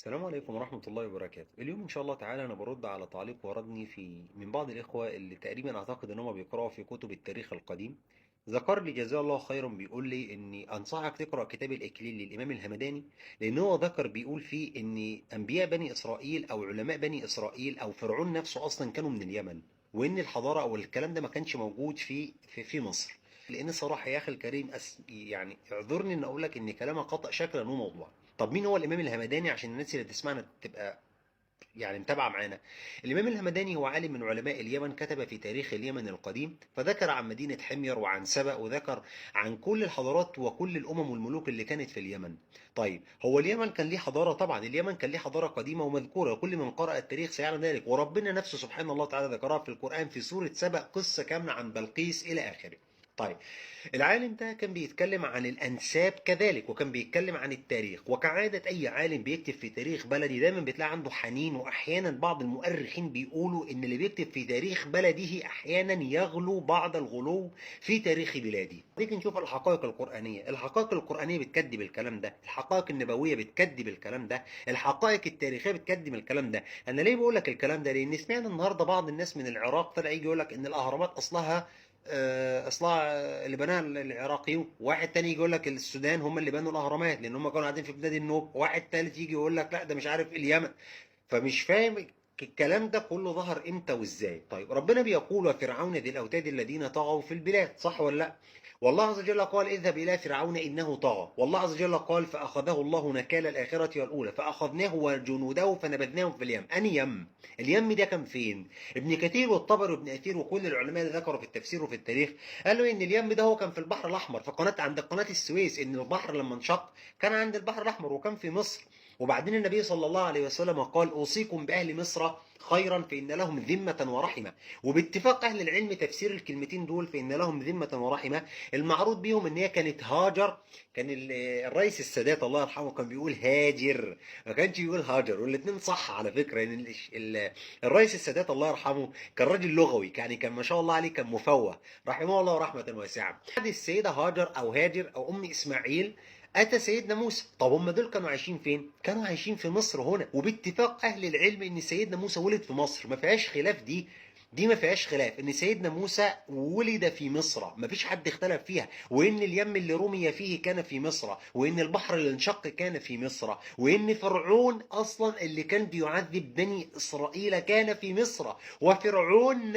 السلام عليكم ورحمة الله وبركاته. اليوم إن شاء الله تعالى أنا برد على تعليق وردني من بعض الإخوة اللي تقريبا أعتقد إن هم بيقرأوا في كتب التاريخ القديم. ذكر لي جزاه الله خيرا، بيقول لي إني أنصحك تقرأ كتاب الإكليل للإمام الهمداني، لأن هو ذكر بيقول فيه إن أنبياء بني إسرائيل أو علماء بني إسرائيل أو فرعون نفسه أصلا كانوا من اليمن، وإن الحضارة أو الكلام ده ما كانش موجود في مصر. لأن صراحة يا أخي الكريم يعني اعذرني إن أقول لك إن كلامك خطأ شكلا وموضوعا. طب مين هو الإمام الهمداني عشان الناس اللي تسمعنا تبقى يعني متابعة معانا؟ الإمام الهمداني هو عالم من علماء اليمن، كتب في تاريخ اليمن القديم، فذكر عن مدينة حمير وعن سبأ، وذكر عن كل الحضارات وكل الأمم والملوك اللي كانت في اليمن. طيب هو اليمن كان ليه حضارة؟ طبعا اليمن كان ليه حضارة قديمة ومذكورة، وكل من قرأ التاريخ سيعلم ذلك، وربنا نفسه سبحانه الله تعالى ذكرها في القرآن في سورة سبأ، قصة كاملة عن بلقيس إلى آخره. طيب العالم ده كان بيتكلم عن الأنساب كذلك، وكان بيتكلم عن التاريخ، وكعادة أي عالم بيكتب في تاريخ بلدي دايما بتلاقي عنده حنين، وأحيانا بعض المؤرخين بيقولوا إن اللي بيكتب في تاريخ بلده أحيانا يغلو بعض الغلو في تاريخ بلاده. نيجي نشوف الحقائق القرآنية. الحقائق القرآنية بتكذب الكلام ده، الحقائق النبوية بتكذب الكلام ده، الحقائق التاريخية بتكذب الكلام ده. أنا ليه بقول لك الكلام ده؟ لأن سمعنا النهارده بعض الناس من العراق طلع يجي يقول لك إن الأهرامات اصلها اللي بناها العراقيون، واحد تاني يجي يقول لك السودان هم اللي بنوا الاهرامات لان هم كانوا قاعدين في بلاد النوب، واحد تالت يجي يقول لك لا ده مش عارف اليمن. فمش فاهم الكلام ده كله ظهر امتى وازاي. طيب ربنا بيقول وفرعون ذي الاوتاد الذين طغوا في البلاد، صح ولا لا؟ والله عز وجل قال اذهب الى فرعون انه طغى، والله عز وجل قال فاخذه الله نكال الاخره والاولى فاخذناه وجنوده فنبذناهم في اليم. اني يم؟ اليم ده كان فين؟ ابن كثير والطبري وابن اثير وكل العلماء اللي ذكروا في التفسير وفي التاريخ قالوا ان اليم ده هو كان في البحر الاحمر، في قناه عند قناه السويس، ان البحر لما انشق كان عند البحر الاحمر وكان في مصر. وبعدين النبي صلى الله عليه وسلم قال اوصيكم باهل مصر خيرا فان لهم ذمه ورحمه. وباتفاق اهل العلم تفسير الكلمتين دول فان لهم ذمه ورحمه المعروض بيهم ان هي كانت هاجر. كان الرئيس السادات الله يرحمه كان بيقول هاجر، ما كانش بيقول هاجر، والاثنين صح على فكره. يعني الرئيس السادات الله يرحمه كان راجل لغوي، يعني كان ما شاء الله عليه كان مفوه رحمه الله رحمه واسعه. بعد السيده هاجر او هاجر او ام اسماعيل اتى سيدنا موسى. طب هم دول كانوا عايشين فين؟ كانوا عايشين في مصر هنا، وباتفاق اهل العلم ان سيدنا موسى ولد في مصر، ما فيهاش خلاف دي ما فيهاش خلاف ان سيدنا موسى ولد في مصر، ما فيش حد اختلف فيها، وان اليم اللي رمي فيه كان في مصر، وان البحر اللي انشق كان في مصر، وان فرعون اصلا اللي كان بيعذب بني اسرائيل كان في مصر، وفرعون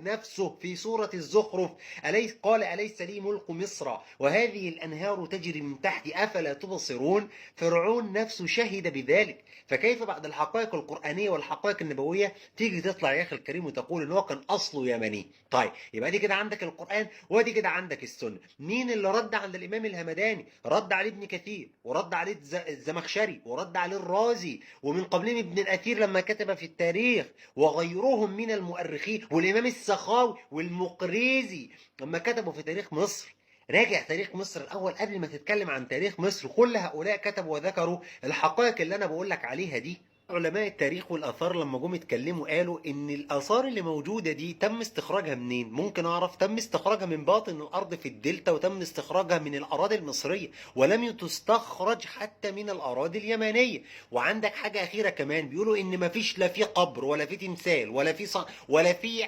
نفسه في سورة الزخرف أليس لي ملك مصر وهذه الأنهار تجري من تحتي أفلا تبصرون؟ فرعون نفسه شهد بذلك. فكيف بعد الحقائق القرآنية والحقائق النبوية تيجي تطلع يا أخي الكريم وتقول إن هو كان أصله يمني؟ طيب يبقى دي كده عندك القرآن ودي كده عندك السنة. مين اللي رد على الإمام الهمداني؟ رد عليه ابن كثير، ورد عليه الزمخشري، ورد عليه الرازي، ومن قبلهم ابن الأثير لما كتب في التاريخ، وغيرهم من المؤرخين، والإمام السخاوي والمقريزي لما كتبوا في تاريخ مصر. راجع تاريخ مصر الأول قبل ما تتكلم عن تاريخ مصر. كل هؤلاء كتبوا وذكروا الحقائق اللي أنا بقول لك عليها دي. علماء التاريخ والآثار لما جم يتكلموا قالوا إن الآثار اللي موجودة دي تم استخراجها منين؟ ممكن أعرف؟ تم استخراجها من باطن الأرض في الدلتا، وتم استخراجها من الأراضي المصرية، ولم تستخرج حتى من الأراضي اليمنية. وعندك حاجة أخيرة كمان، بيقولوا إن مفيش لا في قبر ولا في تمثال ولا في ولا في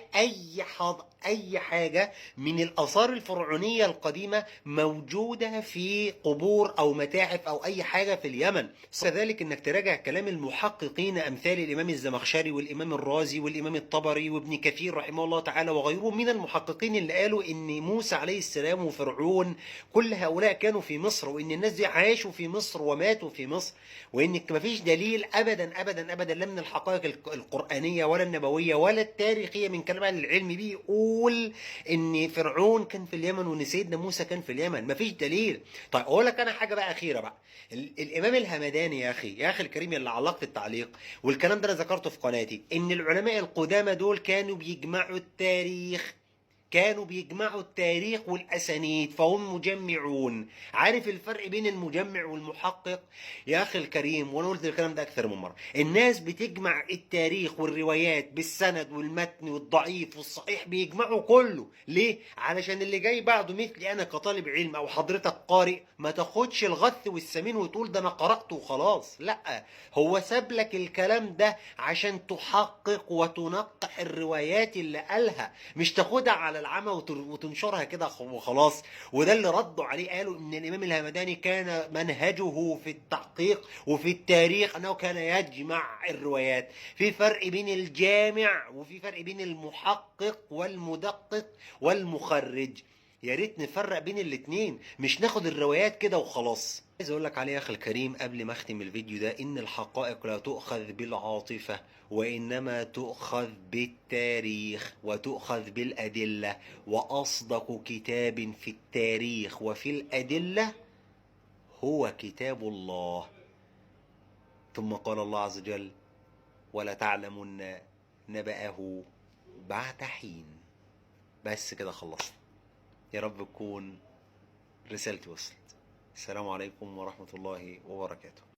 أي حاجة من الآثار الفرعونية القديمة موجودة في قبور أو متاحف أو أي حاجة في اليمن. كذلك إنك تراجع كلام المحققين أمثال الإمام الزمخشري والإمام الرازي والإمام الطبري وابن كثير رحمه الله تعالى وغيرهم من المحققين اللي قالوا إن موسى عليه السلام وفرعون كل هؤلاء كانوا في مصر، وإن الناس دي عاشوا في مصر وماتوا في مصر، وإن مفيش دليل أبدا أبدا أبدا لا من الحقائق القرآنية ولا النبوية ولا التاريخية من كلام أهل العلم بيقول إن فرعون كان في اليمن وإن سيدنا موسى كان في اليمن. مفيش دليل. طيب أقول لك أنا حاجة بقى أخيرة بقى. الإمام الهمداني يا أخي الكريم اللي علقت التعليق، والكلام ده أنا ذكرته في قناتي، إن العلماء القدامى دول كانوا بيجمعوا التاريخ كانوا بيجمعوا التاريخ والأسانيد فهم مجمعون. عارف الفرق بين المجمع والمحقق؟ يا أخي الكريم، وأنا قلت الكلام ده أكثر من مرة، الناس بتجمع التاريخ والروايات بالسند والمتن والضعيف والصحيح، بيجمعوا كله. ليه؟ علشان اللي جاي بعده مثلي أنا كطالب علم أو حضرتك قارئ ما تاخدش الغث والسمين وتقول ده أنا قرأت وخلاص. لأ، هو ساب لك الكلام ده عشان تحقق وتنقح الروايات اللي قالها، مش تاخدها على العمى وتنشرها كده وخلاص. وده اللي ردوا عليه، قالوا ان الامام الهمداني كان منهجه في التحقيق وفي التاريخ انه كان يجمع الروايات. في فرق بين الجامع وفي فرق بين المحقق والمدقق والمخرج. يا ريت نفرق بين الاتنين، مش ناخد الروايات كده وخلاص. عايز اقول لك عليه يا اخي الكريم قبل ما اختم الفيديو ده، ان الحقائق لا تؤخذ بالعاطفة، وانما تؤخذ بالتاريخ وتؤخذ بالادلة. واصدق كتاب في التاريخ وفي الادلة هو كتاب الله. ثم قال الله عز وجل: ولتعلمن نبأه بعد حين. بس كده خلصنا. يا رب تكون رسالتي وصلت. السلام عليكم ورحمة الله وبركاته.